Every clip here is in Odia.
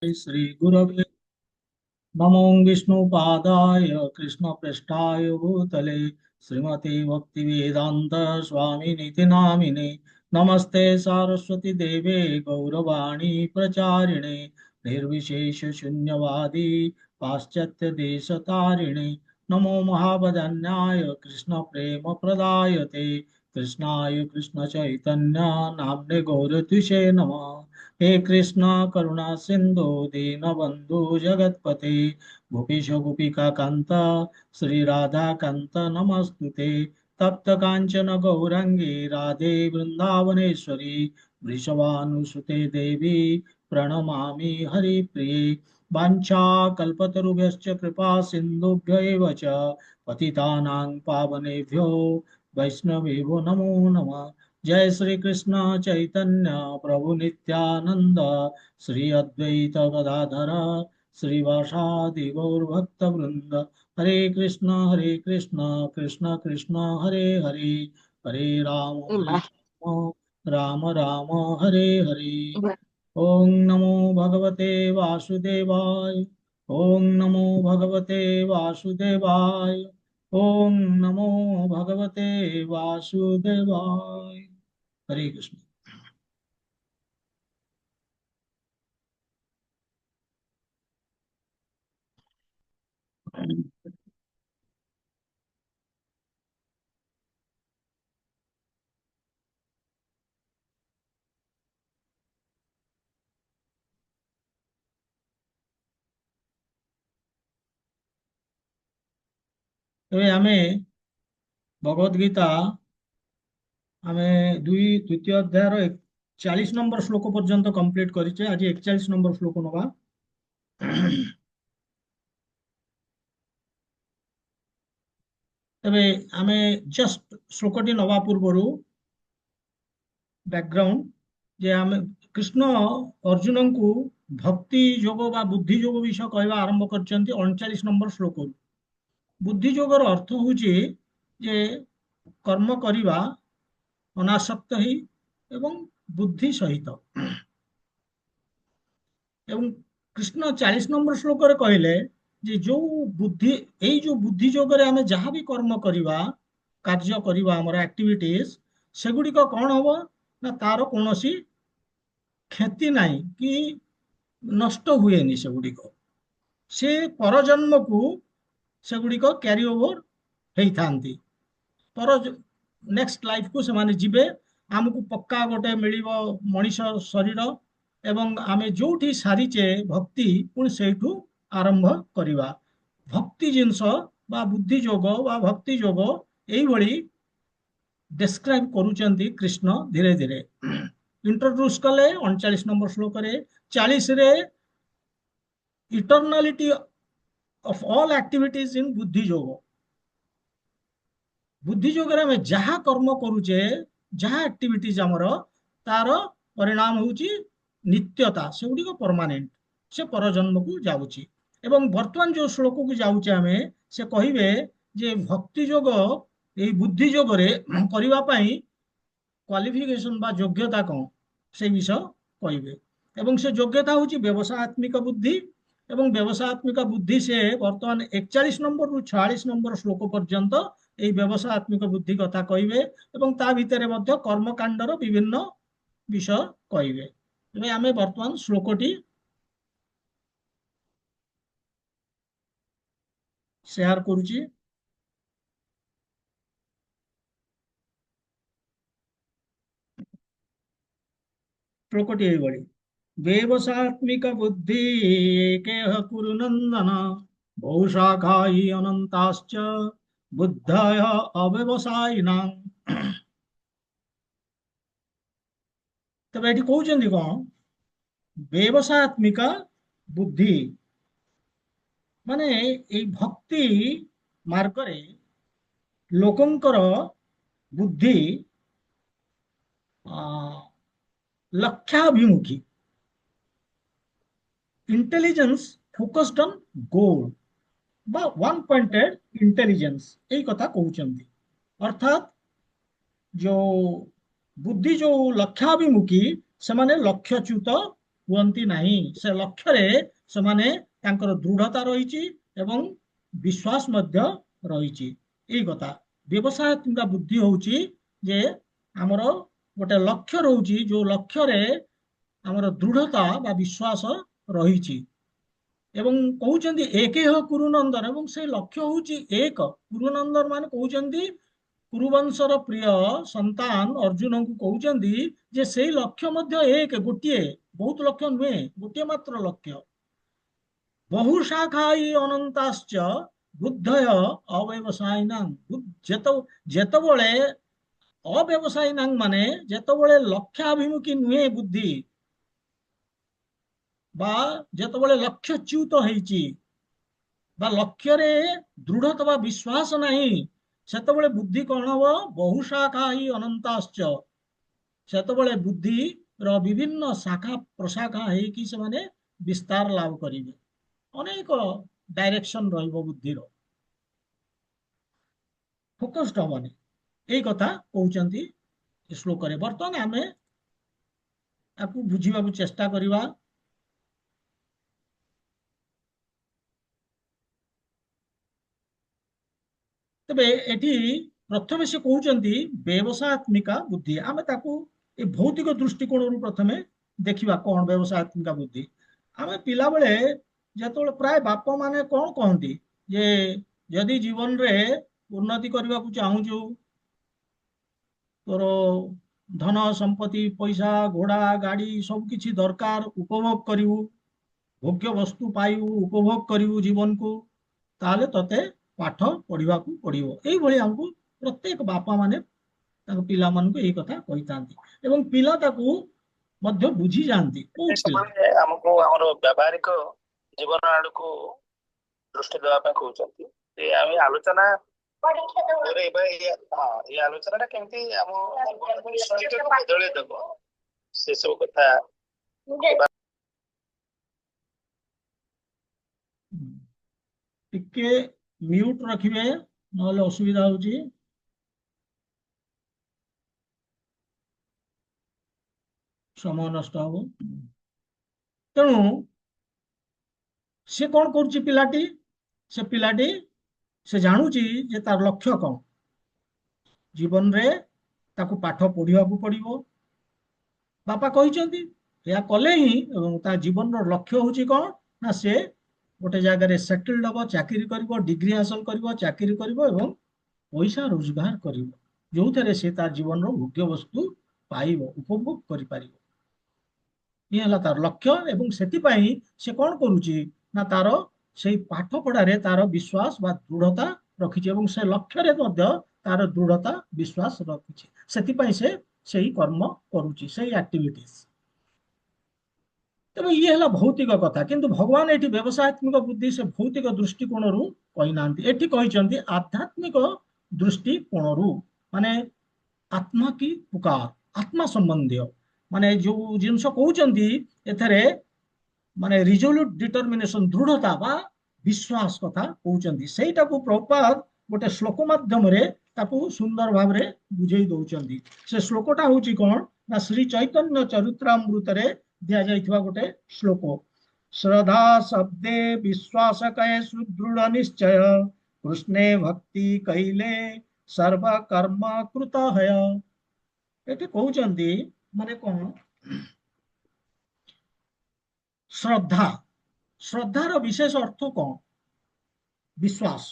श्री गुरवे नमो विष्णुपादाय कृष्णपृष्ठाय भूतले श्रीमते भक्तिवेदान्त स्वामिनिति नामिने नमस्ते सारस्वती देवे गौरवाणी प्रचारिणे निर्विशेष शून्यवादी पाश्चात्य देशतारिणे नमो महावदन्याय कृष्ण प्रेम प्रदायते कृष्णाय कृष्ण चैतन्य नाम्ने गौरतिषे नमः। हे कृष्ण करुणा सिंधु दीनबंधु जगतपते गोपीश गोपिका कांत श्री राधा कांत नमस्तुते तप्त कांचन गौरंगी राधे वृंदावनेश्वरी वृषभानुसुते देवी प्रणमामि हरिप्रिये वाञ्छा कल्पतरुभ्यश्च कृपा सिन्धुभ्य एव च पतितानां पावनेभ्यो वैष्णवेभ्यो नमो नमः। जय श्री कृष्ण चैतन्य प्रभु नित्यानंद श्री अद्वैत गदाधर श्रीवासादि गौर भक्त वृंद हरे कृष्ण कृष्ण कृष्ण हरे हरे हरे वाह राम राम राम हरे हरे। वाह। ओम नमो भगवते वासुदेवाय। ओम नमो भगवते वासुदेवाय। ओम नमो भगवते वासुदेवाय। हरे कृष्ण। ଏବେ ଆମେ ଭଗବତ ଗୀତା ଆମେ ଦ୍ୱିତୀୟ ଅଧ୍ୟାୟର 40 ନମ୍ବର ଶ୍ଲୋକ ପର୍ଯ୍ୟନ୍ତ କମ୍ପ୍ଲିଟ କରିଛେ। ଆଜି 41 ନମ୍ବର ଶ୍ଲୋକ ନବା। ତେବେ ଆମେ ଜଷ୍ଟ ଶ୍ଲୋକଟି ନବା ପୂର୍ବରୁ ବ୍ୟାକଗ୍ରାଉଣ୍ଡ ଯେ ଆମେ କୃଷ୍ଣ ଅର୍ଜୁନଙ୍କୁ ଭକ୍ତି ଯୋଗ ବା ବୁଦ୍ଧି ଯୋଗ ବିଷୟ କହିବା ଆରମ୍ଭ କରିଛନ୍ତି 39 ନମ୍ବର ଶ୍ଲୋକରୁ। ବୁଦ୍ଧି ଯୋଗର ଅର୍ଥ ହଉଛି ଯେ କର୍ମ କରିବା ଅନାସକ୍ତ ହେଇ ଏବଂ ବୁଦ୍ଧି ସହିତ। ଏବଂ କୃଷ୍ଣ 40 ନମ୍ବର ଶ୍ଲୋକରେ କହିଲେ ଯେ ଯୋଉ ବୁଦ୍ଧି ଏଇ ଯୋଉ ବୁଦ୍ଧି ଯୋଗରେ ଆମେ ଯାହା ବି କର୍ମ କରିବା କାର୍ଯ୍ୟ କରିବା ଆମର ଆକ୍ଟିଭିଟିସ୍ ସେଗୁଡ଼ିକ କଣ ହବ ନା ତାର କୌଣସି କ୍ଷତି ନାହିଁ କି ନଷ୍ଟ ହୁଏନି। ସେଗୁଡ଼ିକ ସେ ପରଜନ୍ମକୁ ସେଗୁଡ଼ିକ କ୍ୟାରି ଓଭର ହେଇଥାନ୍ତି। ପର ନେକ୍ସଟ ଲାଇଫକୁ ସେମାନେ ଯିବେ। ଆମକୁ ପକ୍କା ଗୋଟେ ମିଳିବ ମଣିଷ ଶରୀର ଏବଂ ଆମେ ଯୋଉଠି ସାରିଛେ ଭକ୍ତି ପୁଣି ସେଇଠୁ ଆରମ୍ଭ କରିବା। ଭକ୍ତି ଜିନିଷ ବା ବୁଦ୍ଧି ଯୋଗ ବା ଭକ୍ତି ଯୋଗ ଏଇଭଳି ଡେସ୍କ୍ରାଇବ କରୁଛନ୍ତି କୃଷ୍ଣ ଧୀରେ ଧୀରେ ଇଣ୍ଟ୍ରୋଡ୍ୟୁସ କଲେ 39 ନମ୍ବର ଶ୍ଲୋକରେ। 40ରେ eternality of all activities in buddhi yoga. ବୁଦ୍ଧି ଯୋଗରେ ଆମେ ଯାହା କର୍ମ କରୁଛେ ଯାହା ଆକ୍ଟିଭିଟିଜ ଆମର ତାର ପରିଣାମ ହଉଛି ନିତ୍ୟତା। ସେଗୁଡ଼ିକ ପରମାନେଣ୍ଟ, ସେ ପରଜନ୍ମକୁ ଯାଉଛି। ଏବଂ ବର୍ତ୍ତମାନ ଯୋଉ ଶ୍ଲୋକକୁ ଯାଉଛେ ଆମେ ସେ କହିବେ ଯେ ଭକ୍ତି ଯୋଗ ଏଇ ବୁଦ୍ଧି ଯୋଗରେ କରିବା ପାଇଁ କ୍ୱାଲିଫିକେସନ ବା ଯୋଗ୍ୟତା କଣ ସେ ବିଷୟ କହିବେ। ଏବଂ ସେ ଯୋଗ୍ୟତା ହଉଛି ବ୍ୟବସାୟାତ୍ମିକ ବୁଦ୍ଧି। ଏବଂ ବ୍ୟବସାୟାତ୍ମିକ ବୁଦ୍ଧି ସେ ବର୍ତ୍ତମାନ 41 ନମ୍ବରରୁ 46 ନମ୍ବର ଶ୍ଲୋକ ପର୍ଯ୍ୟନ୍ତ ଏଇ ବ୍ୟବସାୟାତ୍ମିକ ବୁଦ୍ଧି କଥା କହିବେ ଏବଂ ତା ଭିତରେ ମଧ୍ୟ କର୍ମକାଣ୍ଡର ବିଭିନ୍ନ ବିଷୟ କହିବେ। ଏବେ ଆମେ ବର୍ତ୍ତମାନ ଶ୍ଲୋକଟି ସେୟାର କରୁଛି। ଶ୍ଲୋକଟି ଏଇଭଳି। ବ୍ୟବସାତ୍ମିକ ବୁଦ୍ଧି ଏକେହ କୁରୁ ନନ୍ଦନ ବହୁ ଶାଖା ହି ଅନନ୍ତାଶ୍ଚ ବୁଦ୍ଧୟ ଅବ୍ୟବସାୟିନାଂ। ତେବେ ଏଠି କହୁଛନ୍ତି କଣ? ବ୍ୟବସାୟାତ୍ମିକ ବୁଦ୍ଧି ମାନେ ଏଇ ଭକ୍ତି ମାର୍ଗରେ ଲୋକଙ୍କର ବୁଦ୍ଧି ଲକ୍ଷ୍ୟାଭିମୁଖୀ, ଇଣ୍ଟେଲିଜେନ୍ସ ଫୋକସ୍ଡ ଅନ୍ ଗୋଲ বা ওয়ান পয়েন্টেড ইন্টেলিজেন্স এই কথা কହୁଛନ୍ତି। অর্থাৎ ଯୋଉ ବୁଦ୍ଧି ଯୋଉ ଲକ୍ଷ୍ୟାଭିମୁଖୀ ସେମାନେ ଲକ୍ଷ୍ୟଚ୍ୟୁତ ହୁଅନ୍ତି ନାହିଁ। ସେ ଲକ୍ଷ୍ୟରେ ସେମାନେ ତାଙ୍କର ଦୃଢତା ରହିଛି ଏବଂ ବିଶ୍ୱାସ ମଧ୍ୟ ରହିଛି। ଏଇ କଥା ବ୍ୟବସାୟିକ ବୁଦ୍ଧି ହଉଛି ଯେ ଆମର ଗୋଟେ ଲକ୍ଷ୍ୟ ରହୁଛି, ଯୋଉ ଲକ୍ଷ୍ୟରେ ଆମର ଦୃଢତା ବା ବିଶ୍ୱାସ ରହିଛି। ଏବଂ କହୁଛନ୍ତି ଏକ ହ କୁରୁନନ୍ଦନ, ଏବଂ ସେ ଲକ୍ଷ୍ୟ ହଉଛି ଏକ। କୁରୁନନ୍ଦନ ମାନେ କହୁଛନ୍ତି କୁରୁବଂଶର ପ୍ରିୟ ସନ୍ତାନ ଅର୍ଜୁନଙ୍କୁ କହୁଛନ୍ତି ଯେ ସେଇ ଲକ୍ଷ୍ୟ ମଧ୍ୟ ଏକ, ଗୋଟିଏ, ବହୁତ ଲକ୍ଷ୍ୟ ନୁହେଁ, ଗୋଟିଏ ମାତ୍ର ଲକ୍ଷ୍ୟ। ବହୁ ଶାଖାଇ ଅନନ୍ତାଶ୍ଚ ବୁଦ୍ଧୟ ଅବ୍ୟବସାୟିନାଂ। ଯେତେବେଳେ ଅବ୍ୟବସାୟିନାଂ ମାନେ ଯେତେବେଳେ ଲକ୍ଷ୍ୟାଭିମୁଖୀ ନୁହେଁ ବୁଦ୍ଧି, ବା ଯେତେବେଳେ ଲକ୍ଷ୍ୟଚ୍ୟୁତ ହେଇଛି ବା ଲକ୍ଷ୍ୟରେ ଦୃଢତା ବା ବିଶ୍ୱାସ ନାହିଁ, ସେତେବେଳେ ବୁଦ୍ଧି କଣ ହବ? ବହୁ ଶାଖା ହି ଅନନ୍ତାଶ୍ଚ। ସେତେବେଳେ ବୁଦ୍ଧିର ବିଭିନ୍ନ ଶାଖା ପ୍ରଶାଖା ହେଇକି ସେମାନେ ବିସ୍ତାର ଲାଭ କରିବେ। ଅନେକ ଡାଇରେକ୍ସନ ରହିବ ବୁଦ୍ଧିର, ଫୋକସ୍ଡ ହବନି। ଏଇ କଥା କହୁଛନ୍ତି ଏ ଶ୍ଲୋକରେ। ବର୍ତ୍ତମାନ ଆମେ ତାକୁ ବୁଝିବାକୁ ଚେଷ୍ଟା କରିବା। ତେବେ ଏଠି ପ୍ରଥମେ ସେ କହୁଛନ୍ତି ବ୍ୟବସାୟାତ୍ମିକା ବୁଦ୍ଧି। ଆମେ ତାକୁ ଏ ଭୌତିକ ଦୃଷ୍ଟିକୋଣରୁ ପ୍ରଥମେ ଦେଖିବା କଣ ବ୍ୟବସାୟାତ୍ମିକା ବୁଦ୍ଧି। ଆମେ ପିଲାବେଳେ ଯେତେବେଳେ ପ୍ରାୟ ବାପା ମାନେ କଣ କହନ୍ତି ଯେ ଯଦି ଜୀବନରେ ଉନ୍ନତି କରିବାକୁ ଚାହୁଁଛୁ, ତୋର ଧନ ସମ୍ପତ୍ତି ପଇସା ଘୋଡ଼ା ଗାଡ଼ି ସବୁ କିଛି ଦରକାର, ଉପଭୋଗ କରିବୁ, ଭୋଗ୍ୟ ବସ୍ତୁ ପାଇବୁ, ଉପଭୋଗ କରିବୁ ଜୀବନକୁ, ତାହେଲେ ତତେ ପାଠ ପଢିବାକୁ ପଡିବ। ଏଇଭଳି ଆମକୁ ପ୍ରତ୍ୟେକ ବାପା ମାନେ ତାଙ୍କ ପିଲାମାନଙ୍କୁ ଏଇ କଥା କହିଥାନ୍ତି ଏବଂ ପିଲା ତାକୁ ମଧ୍ୟ ବୁଝି ଯାଆନ୍ତି। ବହୁତ ପିଲା ଆମକୁ ଆମର ବ୍ୟବହାରିକ ଜୀବନ ଆଡକୁ ଦୃଷ୍ଟି ଦେବା ପାଇଁ କହୁଛନ୍ତି। ଆମେ ଆଲୋଚନା ଏ ଆଲୋଚନା ଟା କେମିତି ଆମ ବଦଳେଇ ଦେବ ସେ ସବୁ କଥା ଟିକେ ମ୍ୟୁଟ ରଖିବେ, ନହେଲେ ଅସୁବିଧା ହଉଛି। ସମୟ ନଷ୍ଟ ହବ। ତେଣୁ ସେ କଣ କରୁଛି ପିଲାଟି? ସେ ଜାଣୁଛି ଯେ ତାର ଲକ୍ଷ୍ୟ କଣ। ଜୀବନରେ ତାକୁ ପାଠ ପଢିବାକୁ ପଡିବ, ବାପା କହିଛନ୍ତି। ଏହା କଲେ ହିଁ, ଏବଂ ତା ଜୀବନର ଲକ୍ଷ୍ୟ ହଉଛି କଣ ନା ସେ ଗୋଟେ ଜାଗାରେ ସେଟଲଡ ହବ, ଚାକିରି କରିବ, ଡିଗ୍ରୀ ହାସଲ କରିବ, ଚାକିରି କରିବ ଏବଂ ପଇସା ରୋଜଗାର କରିବ, ଯୋଉଥିରେ ସେ ତା ଜୀବନର ଭୋଗ୍ୟ ବସ୍ତୁ ପାଇବ, ଉପଭୋଗ କରିପାରିବ। ଇଏ ହେଲା ତାର ଲକ୍ଷ୍ୟ। ଏବଂ ସେଥିପାଇଁ ସେ କଣ କରୁଛି ନା ତାର ସେଇ ପାଠ ପଢାରେ ତାର ବିଶ୍ୱାସ ବା ଦୃଢତା ରଖିଛି ଏବଂ ସେ ଲକ୍ଷ୍ୟରେ ମଧ୍ୟ ତାର ଦୃଢତା ବିଶ୍ୱାସ ରଖିଛି। ସେଥିପାଇଁ ସେ ସେଇ କର୍ମ କରୁଛି, ସେଇ ଆକ୍ଟିଭିଟିଜ। ତେବେ ଇଏ ହେଲା ଭୌତିକ କଥା, କିନ୍ତୁ ଭଗବାନ ଏଠି ବ୍ୟବସାୟାତ୍ମିକ ବୁଦ୍ଧି ସେ ଭୌତିକ ଦୃଷ୍ଟିକୋଣରୁ କହିନାହାନ୍ତି। ଏଠି କହିଛନ୍ତି ଆଧ୍ୟାତ୍ମିକ ଦୃଷ୍ଟିକୋଣରୁ, ମାନେ ଆତ୍ମା କି ପୁକାର, ଆତ୍ମା ସମ୍ବନ୍ଧୀୟ, ମାନେ ଯୋଉ ଜିନିଷ କହୁଛନ୍ତି ଏଥିରେ ମାନେ ରିଜୋଲ୍ୟୁଟ ଡିଟରମିନେସନ, ଦୃଢତା ବା ବିଶ୍ୱାସ କଥା କହୁଛନ୍ତି। ସେଇଟାକୁ ପ୍ରଭୁପାଦ ଗୋଟେ ଶ୍ଲୋକ ମାଧ୍ୟମରେ ତାକୁ ସୁନ୍ଦର ଭାବରେ ବୁଝେଇ ଦଉଛନ୍ତି। ସେ ଶ୍ଲୋକଟା ହଉଛି କଣ ନା ଶ୍ରୀ ଚୈତନ୍ୟ ଚରିତ୍ରାମୃତରେ ଦିଆଯାଇଥିବା ଗୋଟେ ଶ୍ଲୋକ। ଶ୍ରଦ୍ଧା ଶବ୍ଦେ ବିଶ୍ୱାସ କହେ ସୁଦୃଢ ନିଶ୍ଚୟ, କୃଷ୍ଣେ ଭକ୍ତି କହିଲେ ସର୍ବ କର୍ମ କୃତ ହୟ। ଏଠି କହୁଛନ୍ତି ମାନେ କଣ? ଶ୍ରଦ୍ଧାର ବିଶେଷ ଅର୍ଥ କଣ? ବିଶ୍ୱାସ।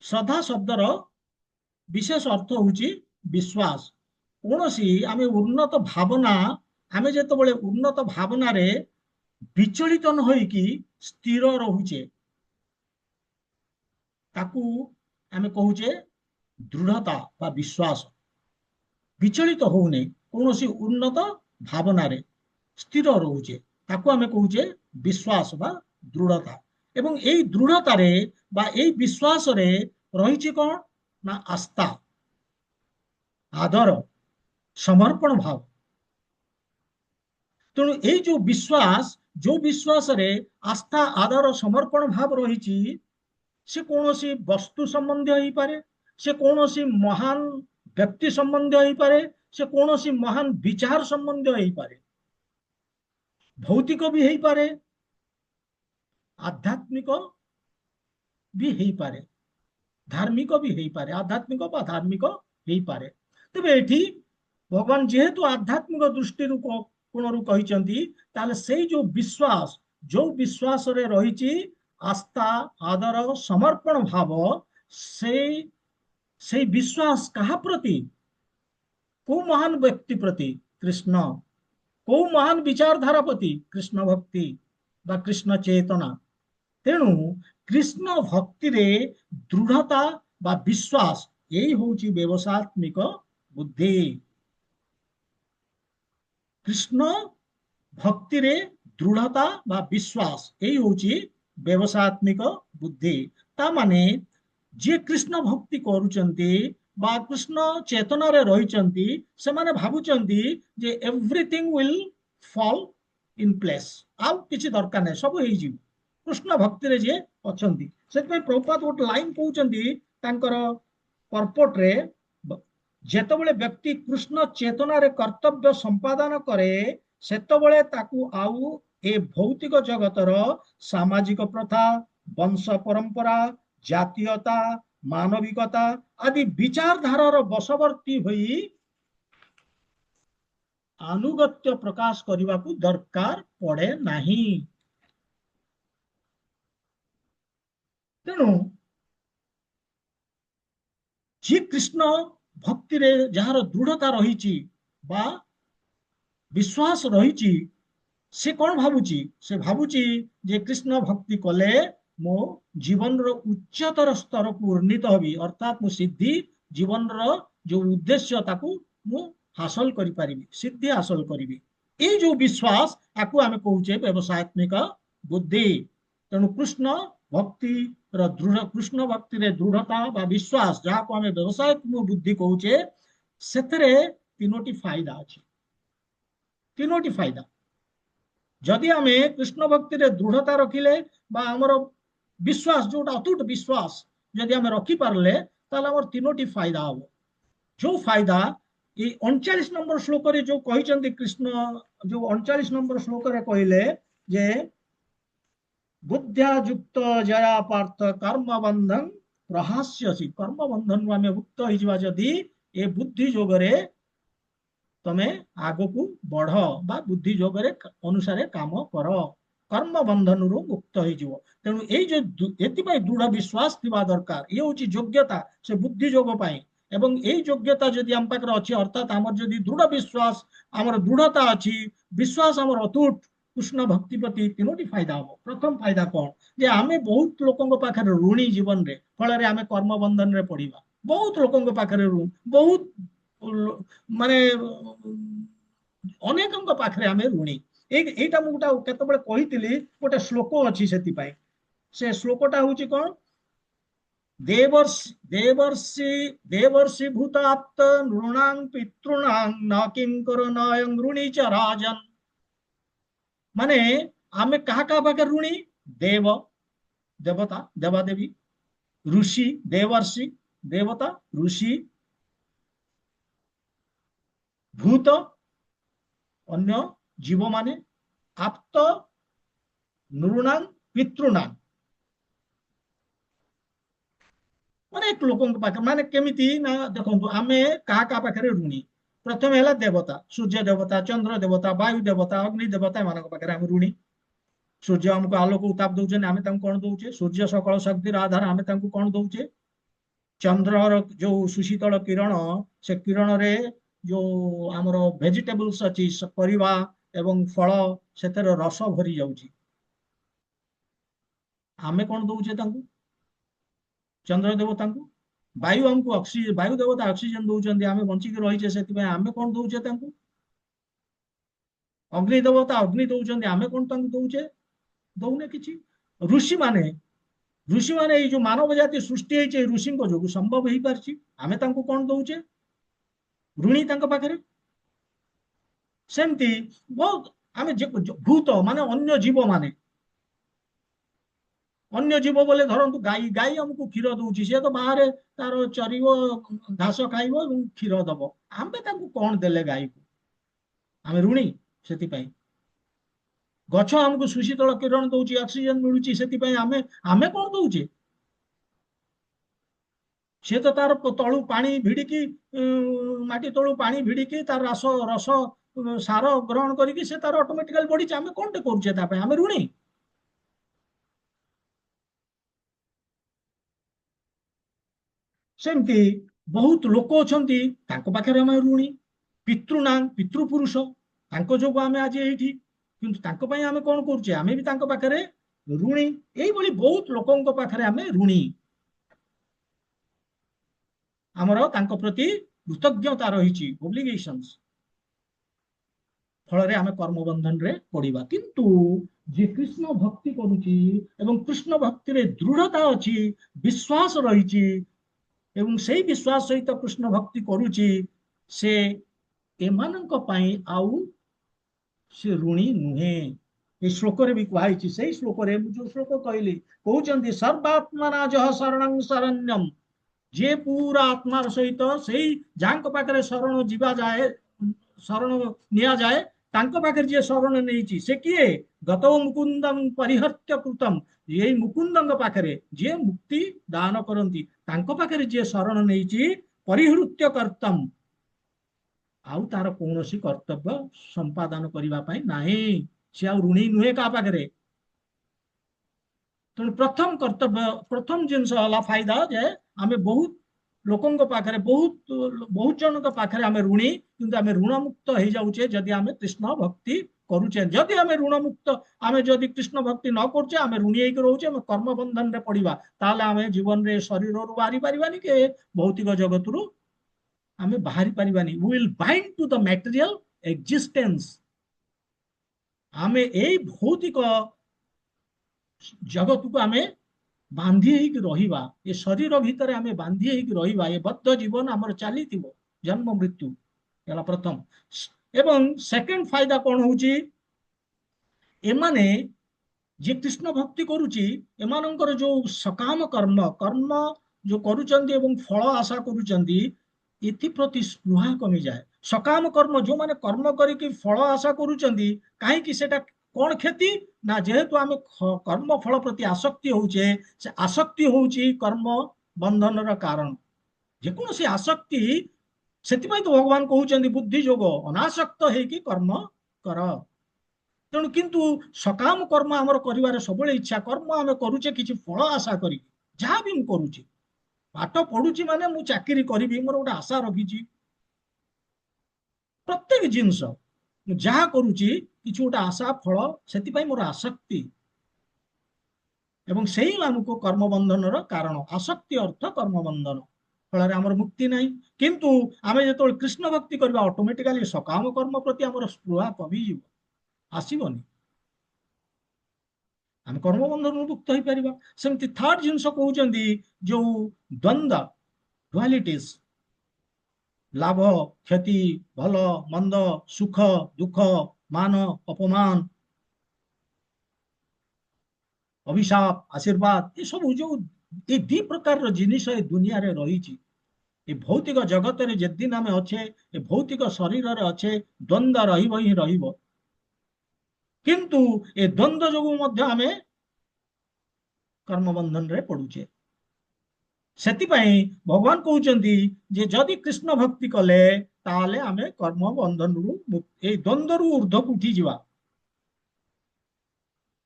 ଶ୍ରଦ୍ଧା ଶବ୍ଦର ବିଶେଷ ଅର୍ଥ ହଉଛି ବିଶ୍ୱାସ। କୌଣସି ଆମେ ଉନ୍ନତ ଭାବନା, ଆମେ ଯେତେବେଳେ ଉନ୍ନତ ଭାବନାରେ ବିଚଳିତ ନ ହୋଇକି ସ୍ଥିର ରହୁଛେ, ତାକୁ ଆମେ କହୁଛେ ଦୃଢତା ବା ବିଶ୍ୱାସ। ବିଚଳିତ ହଉନି, କୌଣସି ଉନ୍ନତ ଭାବନାରେ ସ୍ଥିର ରହୁଛେ, ତାକୁ ଆମେ କହୁଛେ ବିଶ୍ୱାସ ବା ଦୃଢତା। ଏବଂ ଏଇ ଦୃଢତାରେ ବା ଏଇ ବିଶ୍ୱାସରେ ରହିଛି କଣ ନା ଆସ୍ଥା, ଆଦର, ସମର୍ପଣ ଭାବ। ତେଣୁ ଏଇ ଯୋଉ ବିଶ୍ୱାସ, ଯୋଉ ବିଶ୍ୱାସରେ ଆସ୍ଥା, ଆଦର, ସମର୍ପଣ ଭାବ ରହିଛି, ସେ କୌଣସି ବସ୍ତୁ ସମ୍ବନ୍ଧୀୟ ହେଇପାରେ, ସେ କୌଣସି ମହାନ ବ୍ୟକ୍ତି ସମ୍ବନ୍ଧୀୟ ହେଇପାରେ, से कौन सी महान विचार संबंधी हो पारे, भौतिक भी हो पारे, आध्यात्मिक भी हो पारे, धार्मिक भी हो पारे, आध्यात्मिक बा धार्मिक हो पारे। तेबे एठी भगवान जेहेतु आध्यात्मिक दृष्टि कोणरू कहिसंती, ताले सेई जो विश्वास, जो विश्वास रे रहिछि आस्था, आदर, समर्पण भाव, से से विश्वास कहा प्रति, को महान व्यक्ति प्रति, कृष्ण, को महान विचारधारा प्रति, कृष्ण भक्ति बा कृष्ण चेतना। तेणु कृष्ण भक्ति रे दृढ़ता बा विश्वास यही होची व्यवसायत्मिक बुद्धि। कृष्ण भक्ति रे दृढ़ता बा विश्वास यही होची व्यवसायत्मिक बुद्धि। ता माने जे कृष्ण भक्ति करूचंती बा कृष्ण चेतना रे रहिचंती, से माने भाबुचंती जे everything will fall in place, आउ किछि दरकार नै, सब हेइ जिवो कृष्ण भक्ति रे जे अछंती। सेतमे प्रभुपाद गोटे लाइन कहउचंती तांकर पर्पट रे, जेतबेले व्यक्ति कृष्ण चेतना रे कर्तव्य संपादन करे, सेतबेले ताकू आउ ए भौतिक जगतर सामाजिक प्रथा, वंश परंपरा, जातीयता, मानविकता आदि विचारधारार बशवर्ती होई आनुगत्य प्रकाश करने को दरकार पड़े नहीं। तेणु जी कृष्ण भक्ति रे जार दृढ़ता रही बा विश्वास रही, से कौन भावुची, से भावुची जे कृष्ण भक्ति कले मो जीवन रो उच्चतर स्तर को उन्नीत हबी, अर्थात मो सिद्धि जीवन रो जो उद्देश्य ताकू मु हासिल करि परिबी, सिद्धि हासिल करिबी। ए जो विश्वास आकु आमे कहूचे व्यवसायत्मिक बुद्धि। तेणु कृष्ण भक्ति रो दृढ़, कृष्ण भक्ति रे दृढ़ता बा विश्वास जहाँ को आमे व्यवसायत्मिक बुद्धि कहूचे, सेतरे तीनोटी फायदा अछि। तीनोटी फायदा जदि आमे कृष्ण भक्ति रे दृढ़ता रखिले बा हमर विश्वास जोटा अतुट विश्वास जदि आमे रखि पारले, ताले हमर तीनोटी फायदा हबो। जो फायदा ये 39 नंबर श्लोक रे जो कहिचंती कृष्ण, जो 39 नंबर श्लोक रे कहिले जे बुद्ध्या युक्त जया पार्थ कर्म बंधन प्रहास्यसि, कर्म बंधन आमे मुक्त होई जिवा जदि ए बुद्धि जोगरे तमे आगो को बढ़ बा बुद्धि जोगरे अनुसारे काम कर, कर्म बंधन रु मुक्त हो जिवो। तेणु ए जो एतिपाई दृढ़ विश्वास थिबा दरकार, ये होची योग्यता से बुद्धि जोग पाई। एवं ए योग्यता जदि आम पाखरे अछि, अर्थात आमर जदि दृढ़ विश्वास, आमर दृढ़ता अछि, विश्वास आमर अतुट कृष्ण भक्ति प्रति, तीनोटी फायदा हम। प्रथम फायदा कौन, जे आमे बहुत लोकंग पाखरे ऋणी जीवन रे, फल रे आमे कर्म बंधन रे पड़िबा। बहुत लोकंग पाखरे ऋण, बहुत माने अनेकଙ୍କ पाखरे आमे ऋणी। एटा मु गोटा केतबेले कहितली, गोटे श्लोक अछि सेति पाई। से श्लोकटा होची कोन, देवर्षि देवर्षि भूताप्त नृणां पितॄणां न किंकर नयं ऋणी च राजन। माने आमे कहा कहा पाखे ऋणी, देव देवता देवादेवी, ऋषि देवर्षि देवता ऋषि, भूत अन्य जीव माने, आप्त नृणां पितॄणां, अनेक लोकों पाखे माने केमिति ना देखंतु आमे कहा कहा पाखे ऋणी। प्रथम है देवता, सूर्य देवता, चंद्र देवता, वायु देवता, अग्नि देवता मान पाखे आम ऋणी। सूर्य हमको आलोक उताप दौचे, आमे तांको कौन दौचे, सूर्य सकल शक्तिर आधार, आमे तांको कौन दौचे। चंद्र जो सुशीतल किरण, से किरण रे जो आमर भेजिटेबल्स अच्छी परिवा एवं फल से रस भरी जाउची, आमे कौन दौचे तांको, चंद्र देवता को। वायु हमको ऑक्सीजन, वायु देवता ऑक्सीजन दौरान आमे बंचिक रहीचे, से आमे कौन दौचे तांको। अग्नि देवता अग्नि दौरान, आमे कौन तांको दौचे, दौने किछि। ऋषि माने, ऋषि माने ये जो मानव जाति सृष्टि है ऋषि जो संभव हो पारछि, आमे तांको कौन दौचे, ऋणी तांको पाखरे। सेमती बहुत आमे भूत माने अन्य जीव माने, ଅନ୍ୟ ଜୀବ ବୋଲେ ଧରନ୍ତୁ ଗାଈ, ଗାଈ ଆମକୁ କ୍ଷୀର ଦଉଛି, ସିଏ ତ ବାହାରେ ତାର ଚରିବ, ଘାସ ଖାଇବ ଏବଂ କ୍ଷୀର ଦବ। ଆମେ ତାଙ୍କୁ କଣ ଦେଲେ ଗାଈକୁ? ଆମେ ଋଣୀ ସେଥିପାଇଁ। ଗଛ ଆମକୁ ସୁଶୀତଳ କିରଣ ଦଉଛି, ଅକ୍ସିଜେନ ମିଳୁଛି, ସେଥିପାଇଁ ଆମେ ଆମେ କଣ ଦଉଛେ? ସିଏ ତ ତାର ତଳୁ ପାଣି ଭିଡିକି, ମାଟି ତଳୁ ପାଣି ଭିଡିକି ତାର ରସ ସାର ଗ୍ରହଣ କରିକି ସେ ତାର ଅଟୋମେଟିକାଲି ବଢିଛି। ଆମେ କଣଟେ କରୁଛେ ତା ପାଇଁ? ଆମେ ଋଣୀ। ସେମିତି ବହୁତ ଲୋକ ଅଛନ୍ତି, ତାଙ୍କ ପାଖରେ ଆମେ ଋଣୀ। ପିତୃନାମ ପିତୃପୁରୁଷ, ତାଙ୍କ ଯୋଗୁଁ ଆମେ ଆଜି ଏଇଠି, କିନ୍ତୁ ତାଙ୍କ ପାଇଁ ଆମେ କଣ କରୁଛେ? ଆମେ ବି ତାଙ୍କ ପାଖରେ ଋଣୀ। ଏଇଭଳି ବହୁତ ଲୋକଙ୍କ ପାଖରେ ଆମେ ଋଣୀ। ଆମର ତାଙ୍କ ପ୍ରତି କୃତଜ୍ଞତା ରହିଛି, ଓବ୍ଲିଗେସନ୍ସ। ଫଳରେ ଆମେ କର୍ମବନ୍ଧନରେ ପଡିବା। କିନ୍ତୁ ଯିଏ କୃଷ୍ଣ ଭକ୍ତି କରୁଛି ଏବଂ କୃଷ୍ଣ ଭକ୍ତିରେ ଦୃଢତା ଅଛି, ବିଶ୍ୱାସ ରହିଛି ଏବଂ ସେଇ ବିଶ୍ୱାସ ସହିତ କୃଷ୍ଣ ଭକ୍ତି କରୁଛି, ସେ ଏମାନଙ୍କ ପାଇଁ ଆଉ ସେ ଋଣୀ ନୁହେଁ। ଏ ଶ୍ଲୋକରେ ବି କୁହାଯାଇଛି। ସେଇ ଶ୍ଲୋକରେ ମୁଁ ଯୋଉ ଶ୍ଲୋକ କହିଲି, କହୁଛନ୍ତି ସର୍ବାତ୍ମନା ଯହ ଶରଣଂ ଶରଣ୍ୟମ୍, ଯିଏ ପୁରା ଆତ୍ମାର ସହିତ ସେଇ ଯାହାଙ୍କ ପାଖରେ ଶରଣ ଯିବା ଯାଏ, ଶରଣ ନିଆଯାଏ, ତାଙ୍କ ପାଖରେ ଯିଏ ଶରଣ ନେଇଛି ସେ କିଏ? ଗତ ମୁକୁନ୍ଦଂ ପରିହତ୍ୟ କୃତମ୍, ଏଇ ମୁକୁନ୍ଦଙ୍କ ପାଖରେ ଯିଏ ମୁକ୍ତି ଦାନ କରନ୍ତି, ତାଙ୍କ ପାଖରେ ଯିଏ ଶରଣ ନେଇଛି, ପରିହୃତ୍ୟ କର୍ତ୍ତମ୍, ଆଉ ତାର କୌଣସି କର୍ତ୍ତବ୍ୟ ସମ୍ପାଦନ କରିବା ପାଇଁ ନାହିଁ। ସେ ଆଉ ଋଣୀ ନୁହେଁ କାହା ପାଖରେ। ତେଣୁ ପ୍ରଥମ କର୍ତ୍ତବ୍ୟ, ପ୍ରଥମ ଜିନିଷ ହେଲା ଫାଇଦା, ଯେ ଆମେ ବହୁତ ଲୋକଙ୍କ ପାଖରେ, ବହୁତ ଜଣଙ୍କ ପାଖରେ ଆମେ ଋଣୀ, କିନ୍ତୁ ଆମେ ଋଣମୁକ୍ତ ହେଇଯାଉଛେ ଯଦି ଆମେ କୃଷ୍ଣ ଭକ୍ତି କରୁଛେ। ଯଦି ଆମେ ଋଣମୁକ୍ତ, ଆମେ ଯଦି କୃଷ୍ଣ ଭକ୍ତି ନ କରୁଛେ, ଆମେ ଋଣୀ ହେଇକି ରହୁଛେ, ଆମେ କର୍ମବନ୍ଧନରେ ପଡିବା, ତାହେଲେ ଆମେ ଜୀବନରେ ଶରୀରରୁ ବାହାରି ପାରିବାନି, କି ଭୌତିକ ଜଗତରୁ ଆମେ ବାହାରି ପାରିବାନି। we will bind to the material existence। ଆମେ ଏଇ ଭୌତିକ ଜଗତକୁ ଆମେ ବାନ୍ଧି ହେଇକି ରହିବା, ଏ ଶରୀର ଭିତରେ ଆମେ ବାନ୍ଧି ହେଇକି ରହିବା, ଏ ବଦ୍ଧ ଜୀବନ ଆମର ଚାଲିଥିବ, ଜନ୍ମ ମୃତ୍ୟୁ ହେଲା ପ୍ରଥମ। ଏବଂ ସେକେଣ୍ଡ ଫାଇଦା କଣ ହଉଛି? ଏମାନେ ଯିଏ କୃଷ୍ଣ ଭକ୍ତି କରୁଛି, ଏମାନଙ୍କର ଯୋଉ ସକାମ କର୍ମ କର୍ମ ଯୋଉ କରୁଛନ୍ତି ଏବଂ ଫଳ ଆଶା କରୁଛନ୍ତି, ଏଥିପ୍ରତି ସ୍ପୃହା କମିଯାଏ। ସକାମ କର୍ମ, ଯୋଉମାନେ କର୍ମ କରିକି ଫଳ ଆଶା କରୁଛନ୍ତି, କାହିଁକି? ସେଟା କଣ କ୍ଷତି? ନା ଯେହେତୁ ଆମେ କର୍ମ ଫଳ ପ୍ରତି ଆସକ୍ତି ହଉଛେ, ସେ ଆସକ୍ତି ହଉଛି କର୍ମ ବନ୍ଧନର କାରଣ। ଯେକୌଣସି ଆସକ୍ତି, ସେଥିପାଇଁ ତ ଭଗବାନ କହୁଛନ୍ତି ବୁଦ୍ଧି ଯୋଗ ଅନାସକ୍ତ ହେଇକି କର୍ମ କର। ତେଣୁ କିନ୍ତୁ ସକାମ କର୍ମ ଆମର କରିବାର ସବୁବେଳେ ଇଚ୍ଛା। କର୍ମ ଆମେ କରୁଛେ କିଛି ଫଳ ଆଶା କରିକି। ଯାହା ବି ମୁଁ କରୁଛି, ପାଠ ପଢୁଛି ମାନେ ମୁଁ ଚାକିରି କରିବି, ମୋର ଗୋଟେ ଆଶା ରଖିଛି। ପ୍ରତ୍ୟେକ ଜିନିଷ ମୁଁ ଯାହା କରୁଛି, କିଛି ଗୋଟେ ଆଶା ଫଳ, ସେଥିପାଇଁ ମୋର ଆସକ୍ତି, ଏବଂ ସେଇ ଆମକୁ କର୍ମବନ୍ଧନର କାରଣ। ଆସକ୍ତି ଅର୍ଥ କର୍ମବନ୍ଧନ, ଫଳରେ ଆମର ମୁକ୍ତି ନାହିଁ। କିନ୍ତୁ ଆମେ ଯେତେବେଳେ କୃଷ୍ଣ ଭକ୍ତି କରିବା, ଅଟୋମେଟିକାଲି ସକାମ କର୍ମ ପ୍ରତି ଆମର ସ୍ପୃହା କମିଯିବ, ଆସିବନି, ଆମେ କର୍ମବନ୍ଧନରୁ ମୁକ୍ତ ହେଇପାରିବା। ସେମିତି ଥାର୍ଡ ଜିନିଷ କହୁଛନ୍ତି, ଯୋଉ ଦ୍ୱନ୍ଦ, ଡୁଆଲିଟିସ୍, ଲାଭ କ୍ଷତି, ଭଲ ମନ୍ଦ, ସୁଖ ଦୁଃଖ, ମାନ ଅପମାନ, ଅଭିଶାପ ଆଶୀର୍ବାଦ, ଏସବୁ ଯୋଉ ଏ ଦି ପ୍ରକାରର ଜିନିଷ ଏ ଦୁନିଆରେ ରହିଛି, ଏ ଭୌତିକ ଜଗତରେ ଯେଦିନ ଆମେ ଅଛେ, ଏ ଭୌତିକ ଶରୀରରେ ଅଛେ, ଦ୍ୱନ୍ଦ ରହିବ ହିଁ ରହିବ। କିନ୍ତୁ ଏ ଦ୍ୱନ୍ଦ ଯୋଗୁଁ ମଧ୍ୟ ଆମେ କର୍ମବନ୍ଧନରେ ପଡୁଛେ। ସେଥିପାଇଁ ଭଗବାନ କହୁଛନ୍ତି ଯେ ଯଦି କୃଷ୍ଣ ଭକ୍ତି କଲେ, ତାହେଲେ ଆମେ କର୍ମ ବନ୍ଧନରୁ, ଏଇ ଦ୍ୱନ୍ଦ୍ୱରୁ ଉର୍ଦ୍ଧ୍ୱକୁ ଉଠିଯିବା।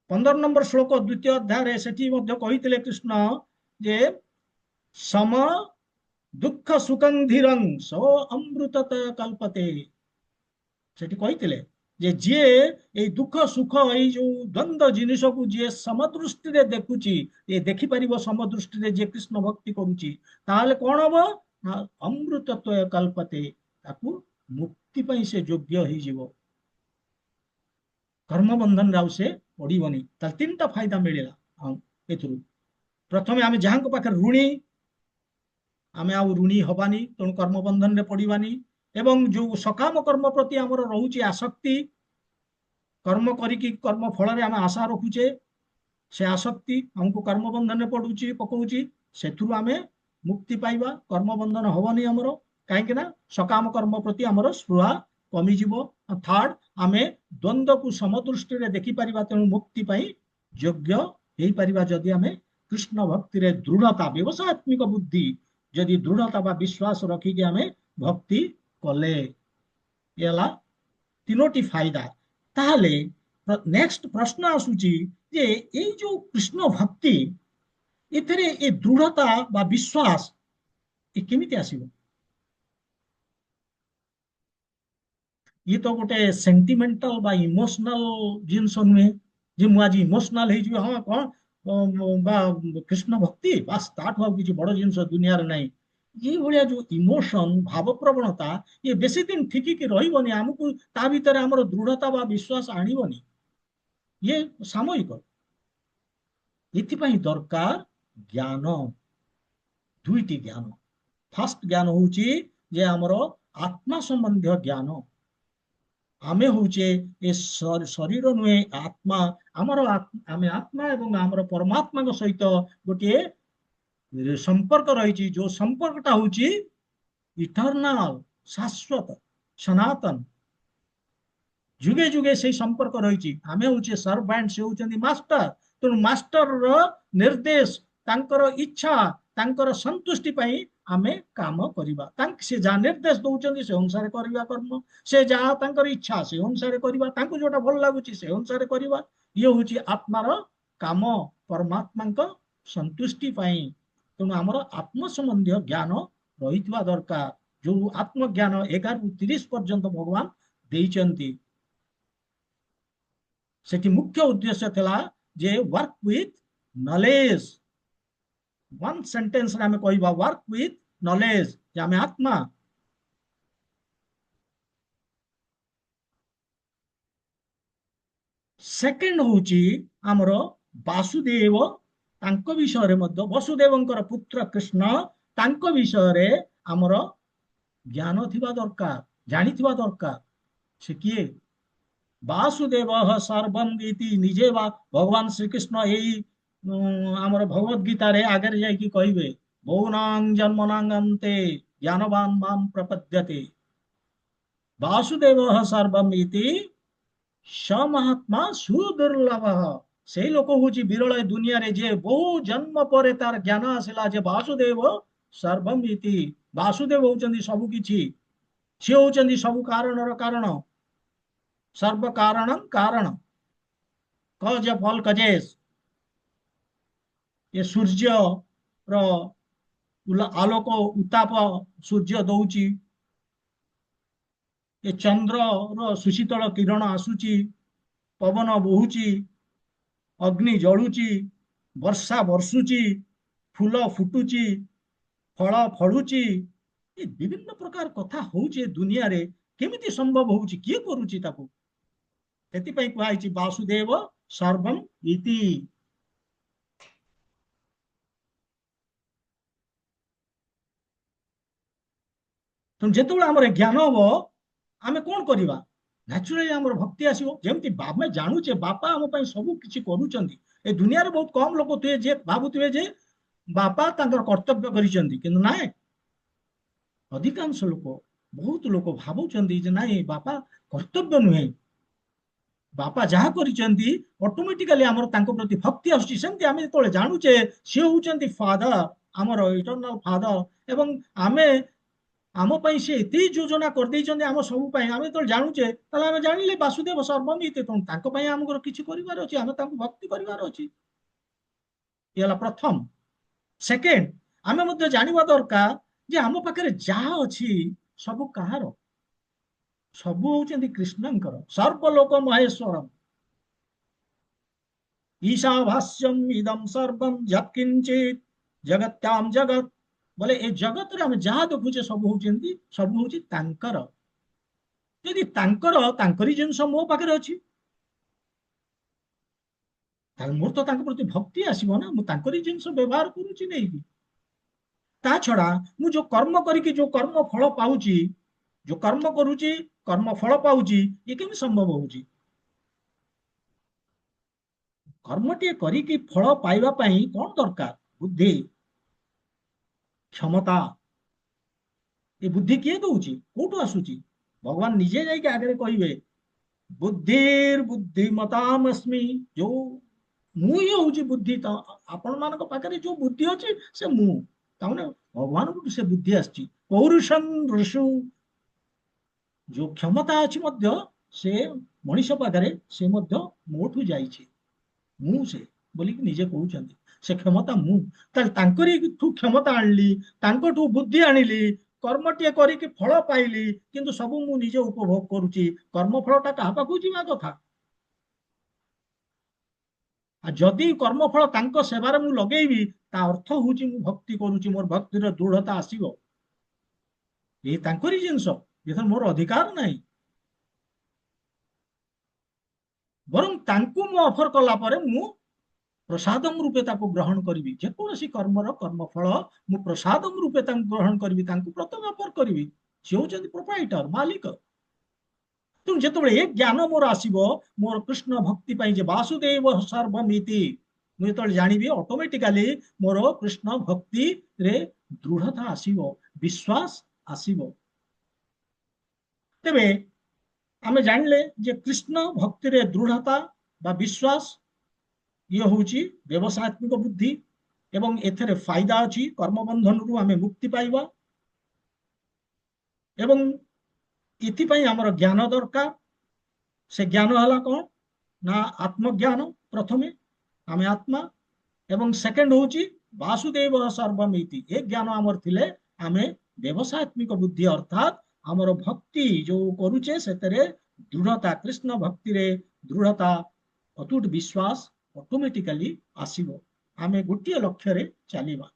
15 ନମ୍ବର ଶ୍ଲୋକ ଦ୍ୱିତୀୟ ଅଧ୍ୟାୟରେ ସେଠି ମଧ୍ୟ କହିଥିଲେ କୃଷ୍ଣ, ଯେ ସମ ଦୁଃଖ ସୁଗନ୍ଧିରଂ ସୋ ଅମୃତତ କଲ୍ପତେ। ସେଠି କହିଥିଲେ ଯେ ଯିଏ ଏଇ ଦୁଃଖ ସୁଖ, ଏଇ ଯୋଉ ଦ୍ୱନ୍ଦ ଜିନିଷକୁ ଯିଏ ସମଦୃଷ୍ଟିରେ ଦେଖୁଛି, ଏ ଦେଖିପାରିବ ସମଦୃଷ୍ଟିରେ, ଯିଏ କୃଷ୍ଣ ଭକ୍ତି କରୁଛି, ତାହେଲେ କଣ ହବ? ନା ଅମୃତତ୍ୱ କଲ୍ପତେ, ତାକୁ ମୁକ୍ତି ପାଇଁ ସେ ଯୋଗ୍ୟ ହେଇଯିବ, କର୍ମବନ୍ଧନରେ ଆଉ ସେ ପଡିବନି। ତାହେଲେ ତିନିଟା ଫାଇଦା ମିଳିଲା ଏଥିରୁ। ପ୍ରଥମେ ଆମେ ଯାହାଙ୍କ ପାଖରେ ଋଣୀ, ଆମେ ଆଉ ଋଣୀ ହବାନି, ତେଣୁ କର୍ମବନ୍ଧନରେ ପଡିବାନି। ଏବଂ ଯୋଉ ସକାମ କର୍ମ ପ୍ରତି ଆମର ରହୁଛି ଆସକ୍ତି, କର୍ମ କରିକି କର୍ମ ଫଳରେ ଆମେ ଆଶା ରଖୁଛେ, से आसक्ति हमको कर्म बंधन में पड़ुची पकाउची सेथुरु आमे मुक्ति पाइबा कर्म बंधन हबनी हमरो काहेकि ना सकाम कर्म प्रति हमरो स्पृहा कमी जीवो थर्ड आमे द्वंद्व को समदृष्टि रे देखि परिबा तेणु मुक्ति पाई योग्य हेई परिबा जदि आमे कृष्ण भक्ति रे दृढ़ता व्यवसायत्मिक बुद्धि जदि दृढ़ता बा विश्वास रखी के आमे भक्ति कले एला तीनोटी फायदा ताहले नेक्स्ट प्रश्न आसुची जे एई जो कृष्ण भक्ति एथिरे ए दृढ़ता बा विश्वास ए केमिति आसीबो ये तो गोटे सेंटिमेंटाल बा इमोशनल जिनस नुहे जे मु आज इमोशनल हे जियो हां कोन बा कृष्ण भक्ति बास ताठ भाव किछि बड़ जिनस दुनिया रे नाही ये भलिया जो इमोशन भाव प्रवणता ये बेसी दिन ठिकी कि रहिबनी हमकु ता भीतर हमर दृढ़ता बा विश्वास आनिबनी ये सामयिक एथिपाई दरकार ज्ञान दुईटी ज्ञान फास्ट ज्ञान होउची जे हमर आत्मा संबंधी ज्ञान आमे होउचे ए शरीर नुहे आत्मा हमर आमे आत्मा एवं हमर परमात्मा को सहित गोटे संपर्क रही जो संपर्कटा होउची इटर्नाल शाश्वत सनातन जुगे जुगे से संपर्क रही आमे होउचे सर्वेंट से होउचंदी मास्टर तेणु मास्टर रो निर्देश तांकर इच्छा तांकर संतुष्टि पाई आमे काम करिबा तांक से जा निर्देश दउचंदी से अनुसार करिबा कर्म से जा तांकर इच्छा से अनुसार करिबा तांको जोटा भल लागुची से अनुसार करिबा ये होउची आत्मार काम परमात्मा संतुष्टि पाई तेणु आमर आत्म संबंधी ज्ञान रहितबा दरकार जो आत्मज्ञान 11 ରୁ 30 पर्यंत भगवान देइचंती सेठी मुख्य उद्देश्य थिला जे work with knowledge one sentence रे हमें कहबा वर्क विथ नॉलेज जे हमें आत्मा सेकंड होची हमर वासुदेव तांको विषय रे मध्य वसुदेवंकर पुत्र कृष्ण तांको विषय रे हमर ज्ञान थिबा दरकार जानि थिबा दरकार से किए वासुदेव सर्वम इति निजे भगवान श्री कृष्ण यही आमर भगवत गीता रे आगे जाइकी कहबे बहुनां जन्मनां अन्ते ज्ञानवान माम प्रपद्यते वासुदेव सर्वम इति स महात्मा सुदुर्लभ से लोक हूँ विरल दुनिया रे जे बहु जन्म पर तार ज्ञान आसला जे वासुदेव सर्वम इति वासुदेव होउचंदी सबु किछि से होउचंदी सबु कारणर कारण सर्व कारणं कारण कज फल कजेस ये सूर्य रो आलोक उताप सूर्य दौची ये चंद्र रो सुशीतल किरण आसुची पवन बहुची अग्नि जळुची वर्षा वर्षुची फूल फुटुची फल फळुची ये विभिन्न प्रकार कथा होउची दुनिया रे केमिति संभव होउची किए करूची ताको ସେଥିପାଇଁ କୁହାଯାଇଛି ବାସୁଦେବ ସର୍ବମ୍ ଇତି ତେଣୁ ଯେତେବେଳେ ଆମର ଜ୍ଞାନ ହବ ଆମେ କଣ କରିବା ନ୍ୟାଚୁରାଲି ଆମର ଭକ୍ତି ଆସିବ ଯେମିତି ଆମେ ଜାଣୁଛେ ବାପା ଆମ ପାଇଁ ସବୁ କିଛି କରୁଛନ୍ତି ଏ ଦୁନିଆରେ ବହୁତ କମ ଲୋକ ଥିବେ ଯେ ଭାବୁଥିବେ ଯେ ବାପା ତାଙ୍କର କର୍ତ୍ତବ୍ୟ କରିଛନ୍ତି କିନ୍ତୁ ନାଇଁ ଅଧିକାଂଶ ଲୋକ ବହୁତ ଲୋକ ଭାବୁଛନ୍ତି ଯେ ନାଇଁ ବାପା କର୍ତ୍ତବ୍ୟ ନୁହେଁ बापा जहाँ करिसेंती ऑटोमेटिकली हमर तांको प्रति भक्ति आसुची सेमती आमे जेतोले जानुचे से होउचंती फादर हमर इटर्नल फादर एवं आमे आम पई से एते योजना कर दैचंती आम सब पई आमे तो जानुचे तले आमे जानिले वासुदेव सर्वमिति तो तांको पई हमकर किछि करिवार अछि आमे तांको भक्ति करिवार अछि येला प्रथम सेकंड आमे मध्ये जानिबा दरकार जे आम पाखरे जहा अछि सब कहारो सबु होउचंती कृष्णंकर सर्वलोक महेश्वरम ईशावास्यम इदम सर्वम यत्किंचित जगत्याम जगत बोले ए जगत रे हम जहा देखुचे सब होउची तांकर यदि तांकर तांकरी जिनस मो पाखरे अछि ताल मोर तो तांक प्रति भक्ति आसीबो ना मु तांकरी जिनस व्यवहार करूची नै ता छडा मु जो कर्म करिकि जो कर्म फल पाउची जो कर्म करूची कर्म फल पाउची ये केमि संभव होउची କର୍ମଟିଏ କରିକି ଫଳ ପାଇବା ପାଇଁ କଣ ଦରକାର? ବୁଦ୍ଧି, କ୍ଷମତା। ଏ ବୁଦ୍ଧି କିଏ ଦଉଛି? କୋଉଠୁ ଆସୁଛି? ଭଗବାନ ନିଜେ ଯାଇକି ଆଗରେ କହିବେ, ବୁଦ୍ଧିର୍ ବୁଦ୍ଧିମତାମସ୍ମି। ଯୋଉ ମୁଁ ହିଁ ହଉଛି ବୁଦ୍ଧି। ତ ଆପଣ ମାନଙ୍କ ପାଖରେ ଯୋଉ ବୁଦ୍ଧି ଅଛି ସେ ମୁଁ। ତାମାନେ ଭଗବାନଙ୍କୁ ସେ ବୁଦ୍ଧି ଆସିଛି। ପୌରୁଷଂ ଋଷୁ, ଯୋଉ କ୍ଷମତା ଅଛି ମଧ୍ୟ ସେ ମଣିଷ ପାଖରେ ସେ ମଧ୍ୟ ମୋଠୁ ଯାଇଛି। ମୁଁ ସେ ବୋଲିକି ନିଜେ କହୁଛନ୍ତି, ସେ କ୍ଷମତା ମୁଁ। ତାହେଲେ ତାଙ୍କରିଠୁ କ୍ଷମତା ଆଣିଲି, ତାଙ୍କଠୁ ବୁଦ୍ଧି ଆଣିଲି, କର୍ମଟିଏ କରିକି ଫଳ ପାଇଲି, କିନ୍ତୁ ସବୁ ମୁଁ ନିଜେ ଉପଭୋଗ କରୁଛି। କର୍ମଫଳଟା କାହା ପାଖକୁ ଯିବା କଥା? ଆଉ ଯଦି କର୍ମଫଳ ତାଙ୍କ ସେବାରେ ମୁଁ ଲଗେଇବି, ତା ଅର୍ଥ ହଉଛି ମୁଁ ଭକ୍ତି କରୁଛି, ମୋର ଭକ୍ତିର ଦୃଢତା ଆସିବ। ଏ ତାଙ୍କରି ଜିନିଷ, ଏଥିରେ ମୋର ଅଧିକାର ନାହିଁ। ବରଂ ତାଙ୍କୁ ମୁଁ ଅଫର କଲା ପରେ ମୁଁ ପ୍ରସାଦମ ରୂପେ ତାକୁ ଗ୍ରହଣ କରିବି। ଯେକୌଣସି କର୍ମର କର୍ମଫଳ ମୁଁ ପ୍ରସାଦମ ରୂପେ ତାଙ୍କୁ ଗ୍ରହଣ କରିବି, ତାଙ୍କୁ ପ୍ରଥମେ ଅଫର କରିବି। ସେ ହଉଛନ୍ତି ପ୍ରୋପ୍ରାଇଟର, ମାଲିକ। ତେଣୁ ଯେତେବେଳେ ଏ ଜ୍ଞାନ ମୋର ଆସିବ, ମୋର କୃଷ୍ଣ ଭକ୍ତି ପାଇଁ ଯେ ବାସୁଦେବ ସର୍ବମିତି, ମୁଁ ଯେତେବେଳେ ଜାଣିବି, ଅଟୋମେଟିକାଲି ମୋର କୃଷ୍ଣ ଭକ୍ତିରେ ଦୃଢତା ଆସିବ, ବିଶ୍ୱାସ ଆସିବ। ତେବେ ଆମେ ଜାଣିଲେ ଯେ କୃଷ୍ଣ ଭକ୍ତିରେ ଦୃଢତା ବା ବିଶ୍ୱାସ, ଇଏ ହଉଛି ବ୍ୟବସାୟତ୍ମିକ ବୁଦ୍ଧି, ଏବଂ ଏଥିରେ ଫାଇଦା ଅଛି। କର୍ମବନ୍ଧନରୁ ଆମେ ମୁକ୍ତି ପାଇବା, ଏବଂ ଏଥିପାଇଁ ଆମର ଜ୍ଞାନ ଦରକାର। ସେ ଜ୍ଞାନ ହେଲା କଣ? ନା ଆତ୍ମଜ୍ଞାନ। ପ୍ରଥମେ ଆମେ ଆତ୍ମା, ଏବଂ ସେକେଣ୍ଡ ହଉଛି ବାସୁଦେବ ସର୍ବମିତି। ଏ ଜ୍ଞାନ ଆମର ଥିଲେ ଆମେ ବ୍ୟବସାୟତ୍ମିକ ବୁଦ୍ଧି, ଅର୍ଥାତ ଆମର ଭକ୍ତି ଯୋଉ କରୁଛେ ସେଥିରେ ଦୃଢତା, କୃଷ୍ଣ ଭକ୍ତିରେ ଦୃଢତା, ଅତୁଟ ବିଶ୍ୱାସ ଅଟୋମେଟିକାଲି ଆସିବ। ଆମେ ଗୋଟିଏ ଲକ୍ଷ୍ୟରେ ଚାଲିବା।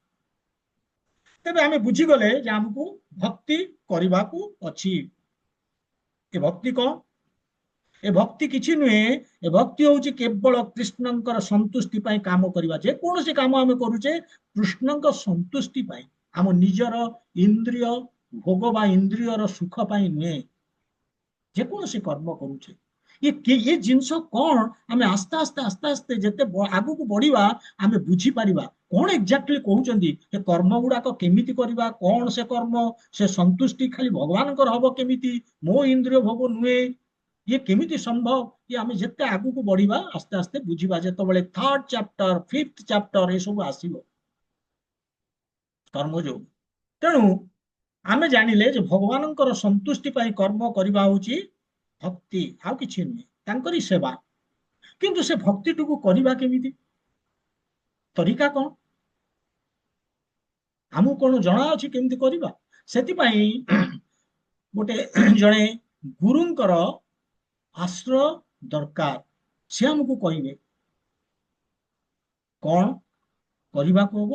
ତେବେ ଆମେ ବୁଝିଗଲେ ଯେ ଆମକୁ ଭକ୍ତି କରିବାକୁ ଅଛି। ଏ ଭକ୍ତି କଣ? ଏ ଭକ୍ତି କିଛି ନୁହେଁ। ଏ ଭକ୍ତି ହଉଛି କେବଳ କୃଷ୍ଣଙ୍କର ସନ୍ତୁଷ୍ଟି ପାଇଁ କାମ କରିବା। ଯେକୌଣସି କାମ ଆମେ କରୁଛେ କୃଷ୍ଣଙ୍କ ସନ୍ତୁଷ୍ଟି ପାଇଁ, ଆମ ନିଜର ଇନ୍ଦ୍ରିୟ ଭୋଗ ବା ଇନ୍ଦ୍ରିୟର ସୁଖ ପାଇଁ ନୁହେଁ। ଯେକୌଣସି କର୍ମ କରୁଛେ, ଏ ଜିନିଷ କଣ, ଆମେ ଆସ୍ତେ ଆସ୍ତେ ଆସ୍ତେ ଆସ୍ତେ ଯେତେ ଆଗକୁ ବଢିବା ଆମେ ବୁଝିପାରିବା କଣ ଏକ୍ଜାକ୍ଟଲି କହୁଛନ୍ତି। ଏ କର୍ମ ଗୁଡାକ କେମିତି କରିବା, କଣ ସେ କର୍ମ, ସେ ସନ୍ତୁଷ୍ଟି ଖାଲି ଭଗବାନଙ୍କର ହବ କେମିତି, ମୋ ଇନ୍ଦ୍ରିୟ ଭୋଗ ନୁହେଁ, ଇଏ କେମିତି ସମ୍ଭବ? ଇଏ ଆମେ ଯେତେ ଆଗକୁ ବଢିବା ଆସ୍ତେ ଆସ୍ତେ ବୁଝିବା। ଯେତେବେଳେ ଥାର୍ଡ ଚାପ୍ଟର, ଫିଫ୍ଥ ଚାପ୍ଟର ଏସବୁ ଆସିବ କର୍ମଯୋଗ। ତେଣୁ ଆମେ ଜାଣିଲେ ଯେ ଭଗବାନଙ୍କର ସନ୍ତୁଷ୍ଟି ପାଇଁ କର୍ମ କରିବା ହଉଛି ଭକ୍ତି, ଆଉ କିଛି ନୁହେଁ, ତାଙ୍କରି ସେବା। କିନ୍ତୁ ସେ ଭକ୍ତିଟିକୁ କରିବା କେମିତି? ତରିକା କଣ? ଆମକୁ କଣ ଜଣା ଅଛି କେମିତି କରିବା? ସେଥିପାଇଁ ଗୋଟେ ଜଣେ ଗୁରୁଙ୍କର ଆଶ୍ରୟ ଦରକାର। ସେ ଆମକୁ କହିବେ କଣ କରିବାକୁ ହବ,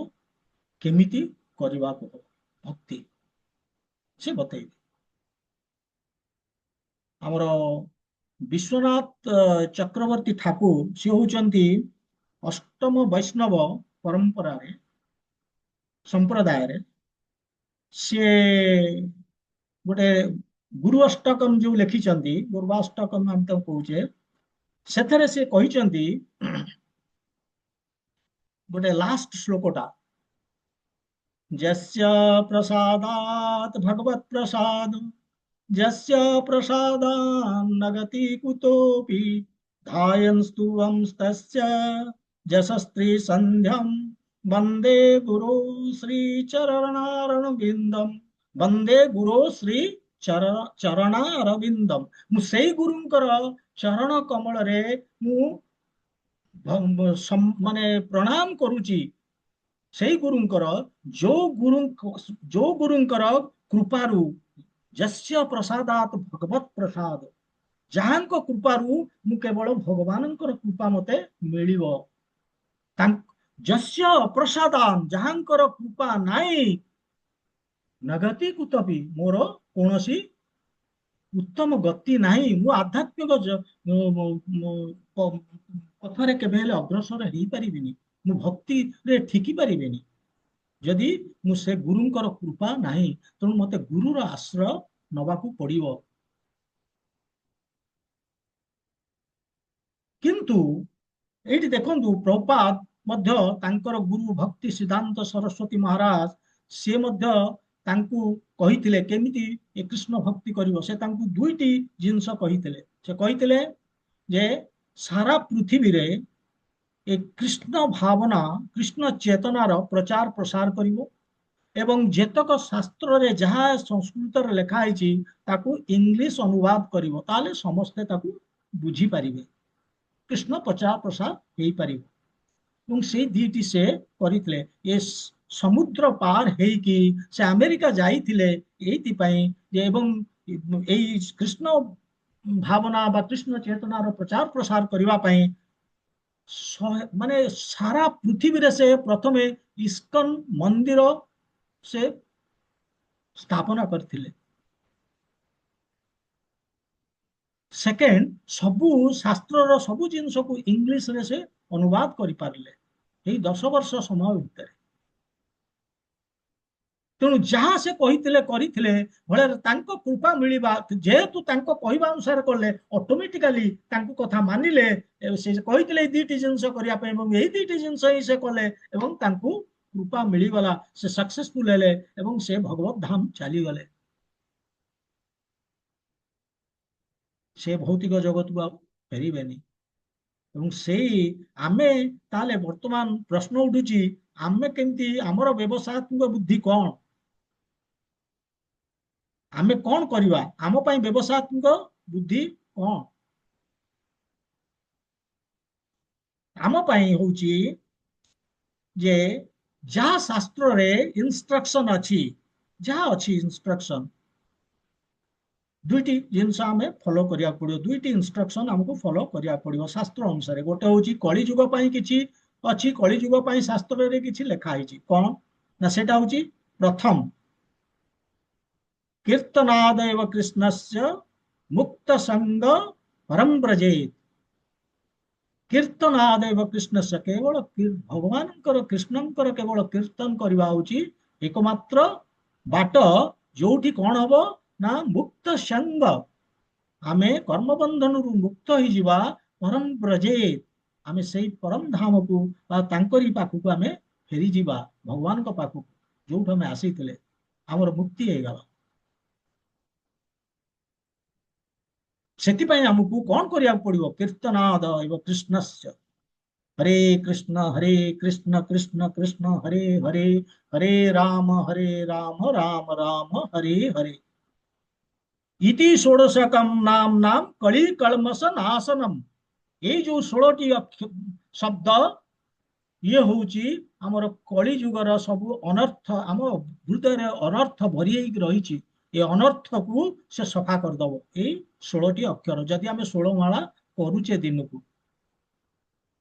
କେମିତି କରିବାକୁ ହବ। ଭକ୍ତି ସେ ବତେଇବେ। ଆମର ବିଶ୍ୱନାଥ ଚକ୍ରବର୍ତ୍ତୀ ଠାକୁର, ସେ ହଉଛନ୍ତି ଅଷ୍ଟମ ବୈଷ୍ଣବ ପରମ୍ପରାରେ, ସମ୍ପ୍ରଦାୟରେ ସିଏ ଗୋଟେ ଗୁରୁ ଅଷ୍ଟକମ ଯୋଉ ଲେଖିଛନ୍ତି, ଗୁରୁବାଷ୍ଟକମ ଆମେ ତାକୁ କହୁଛେ, ସେଥିରେ ସେ କହିଛନ୍ତି ଗୋଟେ ଲାଷ୍ଟ ଶ୍ଲୋକଟା, ଯସ୍ୟ ପ୍ରସାଦାତ୍ ଭଗବତ୍ ପ୍ରସାଦ, ଯସ୍ୟ ପ୍ରସାଦାन्न ଗତି କୁତୋପି, ଧାୟନ୍स्तुवंस्तस्य ଯଶସ୍ତ୍ରୀ ସନ୍ଧ୍ୟାಂ, ବନ୍ଦେ ଗୁରୁ ଶ୍ରୀ ଚରଣାରବିନ୍ଦମ୍, ବନ୍ଦେ ଗୁରୁ ଶ୍ରୀ ଚରଣାରବିନ୍ଦମ୍। ମୁଁ ସେଇ ଗୁରୁଙ୍କର ଚରଣ କମଳରେ ମୁଁ ମାନେ ପ୍ରଣାମ କରୁଛି। ସେଇ ଗୁରୁଙ୍କର, ଯୋଉ ଗୁରୁଙ୍କର କୃପାରୁ, ଯସ୍ୟ ପ୍ରସାଦାତ୍ ଭଗବତ୍ ପ୍ରସାଦ, ଯାହାଙ୍କ କୃପାରୁ ମୁଁ କେବଳ ଭଗବାନଙ୍କର କୃପା ମତେ ମିଳିବ। ଯସ୍ୟ ଅପ୍ରସାଦାନ୍, ଯାହାଙ୍କର କୃପା ନାହିଁ, ନଗତି କୁତପି, ମୋର କୌଣସି ଉତ୍ତମ ଗତି ନାହିଁ। ମୁଁ ଆଧ୍ୟାତ୍ମିକ ପଥରେ କେବେ ହେଲେ ଅଗ୍ରସର ହେଇପାରିବିନି, ମୁଁ ଭକ୍ତିରେ ଠିକି ପାରିବିନି ଯଦି ମୁଁ ସେ ଗୁରୁଙ୍କର କୃପା ନାହିଁ। ତେଣୁ ମତେ ଗୁରୁର ଆଶ୍ରୟ ନବାକୁ ପଡିବ। କିନ୍ତୁ ଏଇଠି ଦେଖନ୍ତୁ ପ୍ରଭୁପାଦ ମଧ୍ୟ ତାଙ୍କର ଗୁରୁ ଭକ୍ତି ସିଦ୍ଧାନ୍ତ ସରସ୍ୱତୀ ମହାରାଜ ସିଏ ମଧ୍ୟ ତାଙ୍କୁ କହିଥିଲେ କେମିତି ଏ କୃଷ୍ଣ ଭକ୍ତି କରିବ। ସେ ତାଙ୍କୁ ଦୁଇଟି ଜିନିଷ କହିଥିଲେ। ସେ କହିଥିଲେ ଯେ ସାରା ପୃଥିବୀରେ ଏ କୃଷ୍ଣ ଭାବନା କୃଷ୍ଣ ଚେତନାର ପ୍ରଚାର ପ୍ରସାର କରିବ ଏବଂ ଯେତକ ଶାସ୍ତ୍ରରେ ଯାହା ସଂସ୍କୃତରେ ଲେଖା ହେଇଛି ତାକୁ ଇଂଲିଶ ଅନୁବାଦ କରିବ, ତାହେଲେ ସମସ୍ତେ ତାକୁ ବୁଝିପାରିବେ, କୃଷ୍ଣ ପ୍ରଚାର ପ୍ରସାର ହେଇପାରିବ। ଏବଂ ସେଇ ଦିଟି ସେ କରିଥିଲେ। ଏ ସମୁଦ୍ର ପାର ହେଇକି ସେ ଆମେରିକା ଯାଇଥିଲେ ଏଇଥିପାଇଁ ଯେ ଏବଂ ଏଇ କୃଷ୍ଣ ଭାବନା ବା କୃଷ୍ଣ ଚେତନାର ପ୍ରଚାର ପ୍ରସାର କରିବା ପାଇଁ ମାନେ ସାରା ପୃଥିବୀରେ ସେ ପ୍ରଥମେ ଇସ୍କନ ମନ୍ଦିର ସେ ସ୍ଥାପନା କରିଥିଲେ। ସେକେଣ୍ଡ, ସବୁ ଶାସ୍ତ୍ରର ସବୁ ଜିନିଷକୁ ଇଂଲିଶରେ ସେ ଅନୁବାଦ କରିପାରିଲେ ଏଇ 10 ବର୍ଷ ସମୟ ଭିତରେ। ତେଣୁ ଯାହା ସେ କହିଥିଲେ କରିଥିଲେ ଫଳରେ ତାଙ୍କ କୃପା ମିଳିବା, ଯେହେତୁ ତାଙ୍କ କହିବା ଅନୁସାରେ କଲେ ଅଟୋମେଟିକାଲି ତାଙ୍କ କଥା ମାନିଲେ, ସେ କହିଥିଲେ ଏଇ ଦିଟି ଜିନିଷ କରିବା ପାଇଁ ଏବଂ ଏଇ ଦିଟି ଜିନିଷ ହିଁ ସେ କଲେ ଏବଂ ତାଙ୍କୁ କୃପା ମିଳିଗଲା, ସେ ସକ୍ସେସଫୁଲ ହେଲେ ଏବଂ ସେ ଭଗବତ ଧାମ ଚାଲିଗଲେ। ସେ ଭୌତିକ ଜଗତକୁ ଆଉ ଫେରିବେନି। ଏବଂ ସେଇ ଆମେ ତାହେଲେ ବର୍ତ୍ତମାନ ପ୍ରଶ୍ନ ଉଠୁଛି ଆମେ କେମିତି ଆମର ବ୍ୟବସାୟତ୍ମକ ବୁଦ୍ଧି କଣ, ଆମେ କଣ କରିବା, ଆମ ପାଇଁ ବ୍ୟବସାୟତ୍ମକ ବୁଦ୍ଧି କଣ? ଆମ ପାଇଁ ହଉଛି ଯେ ଯାହା ଶାସ୍ତ୍ରରେ ଇନଷ୍ଟ୍ରକ୍ସନ ଅଛି, ଯାହା ଅଛି ଇନଷ୍ଟ୍ରକ୍ସନ, ଦୁଇଟି ଜିନିଷ ଆମେ ଫଲୋ କରିବାକୁ ପଡିବ, ଦୁଇଟି ଇନଷ୍ଟ୍ରକ୍ସନ ଆମକୁ ଫଲୋ କରିବାକୁ ପଡିବ ଶାସ୍ତ୍ର ଅନୁସାରେ। ଗୋଟେ ହଉଛି କଳିଯୁଗ ପାଇଁ କିଛି ଅଛି, କଳିଯୁଗ ପାଇଁ ଶାସ୍ତ୍ରରେ କିଛି ଲେଖା ହେଇଛି କଣ ନା ସେଟା ହଉଛି ପ୍ରଥମ କୀର୍ତ୍ତନାଦେବ କୃଷ୍ଣସ୍ୟ ମୁକ୍ତ ସଙ୍ଗ ପରମ ବ୍ରଜେତ। କୀର୍ତ୍ତନାଦେବ କୃଷ୍ଣସ୍ୟ, କେବଳ ଭଗବାନଙ୍କର କୃଷ୍ଣଙ୍କର କେବଳ କୀର୍ତ୍ତନ କରିବା ହଉଛି ଏକମାତ୍ର ବାଟ, ଯୋଉଠି କଣ ହବ ନା ମୁକ୍ତ ସଙ୍ଗ, ଆମେ କର୍ମବନ୍ଧନରୁ ମୁକ୍ତ ହେଇଯିବା, ପରମ ବ୍ରଜେତ, ଆମେ ସେଇ ପରମ ଧାମକୁ ବା ତାଙ୍କରି ପାଖକୁ ଆମେ ଫେରିଯିବା, ଭଗବାନଙ୍କ ପାଖକୁ ଯୋଉଠୁ ଆମେ ଆସିଥିଲେ, ଆମର ମୁକ୍ତି ହେଇଗଲା। ସେଥିପାଇଁ ଆମକୁ କଣ କରିବାକୁ ପଡିବ, କୀର୍ତ୍ତନାଦ ଏବ କୃଷ୍ଣସ୍ୟ, ହରେ କୃଷ୍ଣ କୃଷ୍ଣ କୃଷ୍ଣ ହରେ ହରେ, ହରେ ରାମ ରାମ ରାମ ହରେ ହରେ। ଇତି ଷୋଡଶକମ୍ ନାମ ନାମ କଳି କଳମସ ନାଶନମ। ଏଇ ଯୋଉ 16ଟି ଶବ୍ଦ ଇଏ ହଉଛି ଆମର କଳି ଯୁଗର ସବୁ ଅନର୍ଥ, ଆମ ହୃଦୟରେ ଅନର୍ଥ ଭରି ହେଇକି ରହିଛି, ଏ ଅନର୍ଥକୁ ସେ ସଫା କରିଦବ ଏଇ 16ଟି ଅକ୍ଷର। ଯଦି ଆମେ 16 ମାଳା କରୁଛେ ଦିନକୁ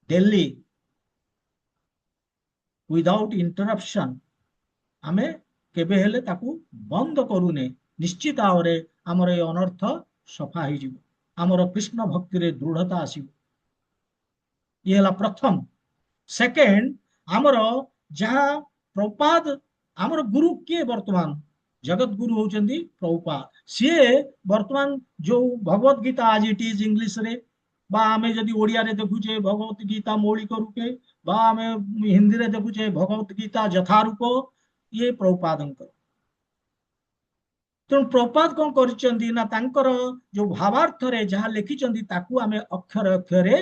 ଡେଲି ୱିଦାଉଟ୍ ଇଣ୍ଟରପ୍ସନ, ଆମେ କେବେ ହେଲେ ତାକୁ ବନ୍ଦ କରୁନେ, ନିଶ୍ଚିତ ଭାବରେ ଆମର ଏ ଅନର୍ଥ ସଫା ହେଇଯିବ, ଆମର କୃଷ୍ଣ ଭକ୍ତିରେ ଦୃଢତା ଆସିବ। ଇଏ ହେଲା ପ୍ରଥମ। ସେକେଣ୍ଡ, ଆମର ଯାହା ପ୍ରପାଦ, ଆମର ଗୁରୁ କିଏ ବର୍ତ୍ତମାନ ଜଗତ ଗୁରୁ ହଉଛନ୍ତି ପ୍ରଭୁପାଦ। ସିଏ ବର୍ତ୍ତମାନ ଯୋଉ ଭଗବତ ଗୀତା ଆଜି ଇଟ ଇଜ ଇଂଲିଶରେ, ବା ଆମେ ଯଦି ଓଡିଆରେ ଦେଖୁଛେ ଭଗବତ ଗୀତା ମୌଳିକ ରୂପେ, ବା ଆମେ ହିନ୍ଦୀରେ ଦେଖୁଛେ ଭଗବତ ଗୀତା ଯଥାରୂପ, ଇଏ ପ୍ରଭୁପାଦଙ୍କର। ତେଣୁ ପ୍ରଭୁପାଦ କଣ କରିଛନ୍ତି ନା ତାଙ୍କର ଯୋଉ ଭାବାର୍ଥରେ ଯାହା ଲେଖିଛନ୍ତି ତାକୁ ଆମେ ଅକ୍ଷର ଅକ୍ଷରେ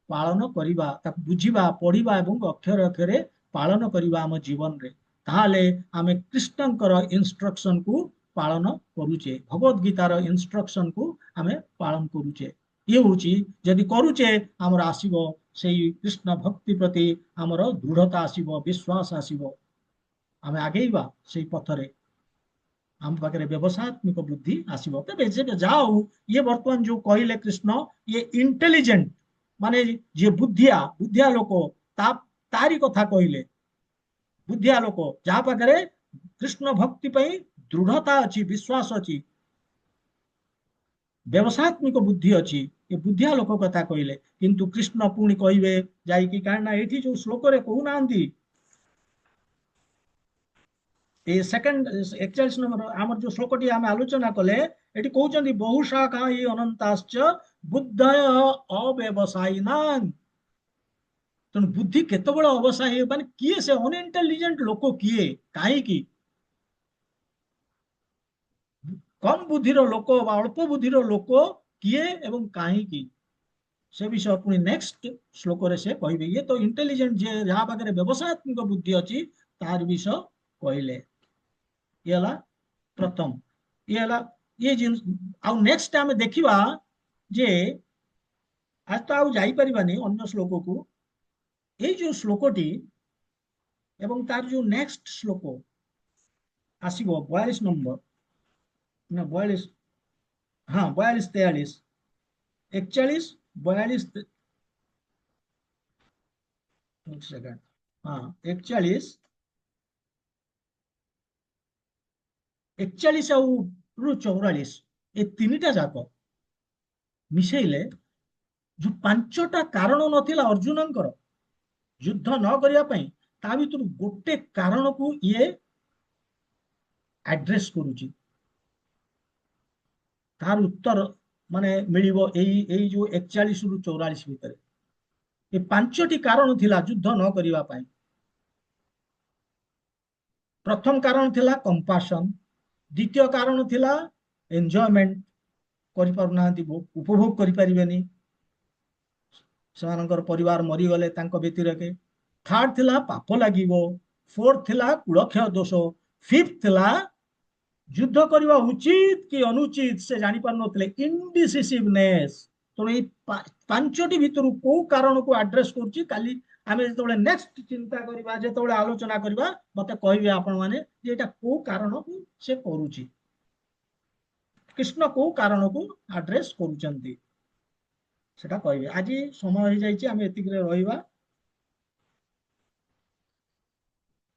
ପାଳନ କରିବା, ତାକୁ ବୁଝିବା, ପଢିବା ଏବଂ ଅକ୍ଷର ଅକ୍ଷରେ ପାଳନ କରିବା ଆମ ଜୀବନରେ, ତାହେଲେ ଆମେ କୃଷ୍ଣଙ୍କର ଇନଷ୍ଟ୍ରକ୍ସନକୁ ପାଳନ କରୁଛେ, ଭଗବତ ଗୀତାର ଇନଷ୍ଟ୍ରକ୍ସନକୁ ଆମେ ପାଳନ କରୁଛେ। ଇଏ ହଉଛି ଯଦି କରୁଛେ ଆମର ଆସିବ ସେଇ କୃଷ୍ଣ ଭକ୍ତି ପ୍ରତି ଆମର ଦୃଢତା ଆସିବ, ବିଶ୍ୱାସ ଆସିବ, ଆମେ ଆଗେଇବା ସେଇ ପଥରେ, ଆମ ପାଖରେ ବ୍ୟବସାୟତ୍ମକ ବୁଦ୍ଧି ଆସିବ। ତେବେ ଯେବେ ଯାହା ହଉ, ଇଏ ବର୍ତ୍ତମାନ ଯୋଉ କହିଲେ କୃଷ୍ଣ, ଇଏ ଇଣ୍ଟେଲିଜେଣ୍ଟ ମାନେ ଯିଏ ବୁଦ୍ଧିଆ ବୁଦ୍ଧିଆ ଲୋକ, ତାରି କଥା କହିଲେ। ବୁଦ୍ଧିଆ ଲୋକ ଯାହା ପାଖରେ କୃଷ୍ଣ ଭକ୍ତି ପାଇଁ ଦୃଢତା ଅଛି, ବିଶ୍ୱାସ ଅଛି, ବ୍ୟବସାୟତ୍ମିକ ବୁଦ୍ଧି ଅଛି, ଏ ବୁଦ୍ଧିଆ ଲୋକ କଥା କହିଲେ। କିନ୍ତୁ କୃଷ୍ଣ ପୁଣି କହିବେ ଯାଇକି, କାରଣ ନା ଏଇଠି ଯୋଉ ଶ୍ଲୋକରେ କହୁନାହାନ୍ତି, ଏ ସେକେଣ୍ଡ 41 ନମ୍ବର ଆମର ଯୋଉ ଶ୍ଲୋକଟି ଆମେ ଆଲୋଚନା କଲେ, ଏଠି କହୁଛନ୍ତି ବହୁ ଶାଖା ଇ ଅନନ୍ତାଶ୍ଚ ବୁଦ୍ଧୟ ଅବ୍ୟବସାୟିନାଂ। ତେଣୁ ବୁଦ୍ଧି କେତେବେଳେ ଅବସାୟ ହୁଏ, ମାନେ କିଏ ସେ ଅନଇଣ୍ଟେଲିଜେଣ୍ଟ ଲୋକ, କିଏ, କାହିଁକି, କମ ବୁଦ୍ଧିର ଲୋକ ବା ଅଳ୍ପ ବୁଦ୍ଧିର ଲୋକ କିଏ ଏବଂ କାହିଁକି, ସେ ବିଷୟ ପୁଣି ନେକ୍ସଟ ଶ୍ଲୋକରେ ସେ କହିବେ। ଇଏ ତ ଇଣ୍ଟେଲିଜେଣ୍ଟ, ଯିଏ ଯାହା ପାଖରେ ବ୍ୟବସାୟାତ୍ମକ ବୁଦ୍ଧି ଅଛି ତାର ବିଷୟ କହିଲେ। ଇଏ ହେଲା ପ୍ରଥମ। ଇଏ ହେଲା ଇଏ ଜିନିଷ। ଆଉ ନେକ୍ସଟ ଆମେ ଦେଖିବା ଯେ ଆଜ ତ ଆଉ ଯାଇପାରିବାନି ଅନ୍ୟ ଶ୍ଲୋକକୁ। ଏଇ ଯୋଉ ଶ୍ଲୋକଟି ଏବଂ ତାର ଯୋଉ ନେକ୍ସଟ ଶ୍ଲୋକ ଆସିବ 42 ନମ୍ବର, ନା 42, ହଁ 42 43 41 42, एक सेकंड, हाँ 41 41 ଆଉ ରୁ 44 ଏ ତିନିଟା ଯାକ ମିଶେଇଲେ ଯୋଉ ପାଞ୍ଚଟା କାରଣ ନଥିଲା ଅର୍ଜୁନଙ୍କର ଯୁଦ୍ଧ ନ କରିବା ପାଇଁ, ତା ଭିତରୁ ଗୋଟେ କାରଣକୁ ଇଏ ଆଡ୍ରେସ କରୁଛି। ତାର ଉତ୍ତର ମାନେ ମିଳିବ ଏଇ ଏଇ ଯୋଉ 41 ରୁ 44 ଭିତରେ। ଏ ପାଞ୍ଚଟି କାରଣ ଥିଲା ଯୁଦ୍ଧ ନ କରିବା ପାଇଁ। ପ୍ରଥମ କାରଣ ଥିଲା କମ୍ପାସନ, ଦ୍ୱିତୀୟ କାରଣ ଥିଲା ଏନ୍ଜୟମେଣ୍ଟ, କରିପାରୁନାହାନ୍ତି, ଉପଭୋଗ କରିପାରିବେନି, ସେମାନଙ୍କର ପରିବାର ମରିଗଲେ ତାଙ୍କ ବ୍ୟତିରେକେ। ଥାର୍ଡ ଥିଲା ପାପ ଲାଗିବ। ଫୋର୍ଥ ଥିଲା କୁଳକ୍ଷୟ ଦୋଷ। ଫିଫ୍ଥ ଥିଲା ଯୁଦ୍ଧ କରିବା ଉଚିତ କି ଅନୁଚିତ ସେ ଜାଣିପାରୁନଥିଲେ, ଇନଡିସିସିଭନେସ୍। ତେଣୁ ଏଇ ପାଞ୍ଚଟି ଭିତରୁ କୋଉ କାରଣକୁ ଆଡ୍ରେସ କରୁଛି, କାଲି ଆମେ ଯେତେବେଳେ ନେକ୍ସଟ ଚିନ୍ତା କରିବା, ଯେତେବେଳେ ଆଲୋଚନା କରିବା, ମତେ କହିବେ ଆପଣ ମାନେ ଯେ ଏଇଟା କୋଉ କାରଣକୁ ସେ କରୁଛି, କୃଷ୍ଣ କୋଉ କାରଣକୁ ଆଡ୍ରେସ କରୁଛନ୍ତି, ସେଟା କହିବେ। ଆଜି ସମୟ ହେଇଯାଇଛି, ଆମେ ଏତିକିରେ ରହିବା।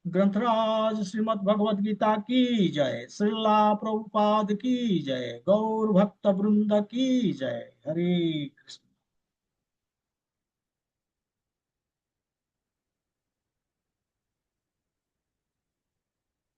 ग्रंथराज श्रीमद् भगवद गीता की जय, श्रीला प्रभुपाद की जय, गौर भक्त वृंद की जय। हरे कृष्ण।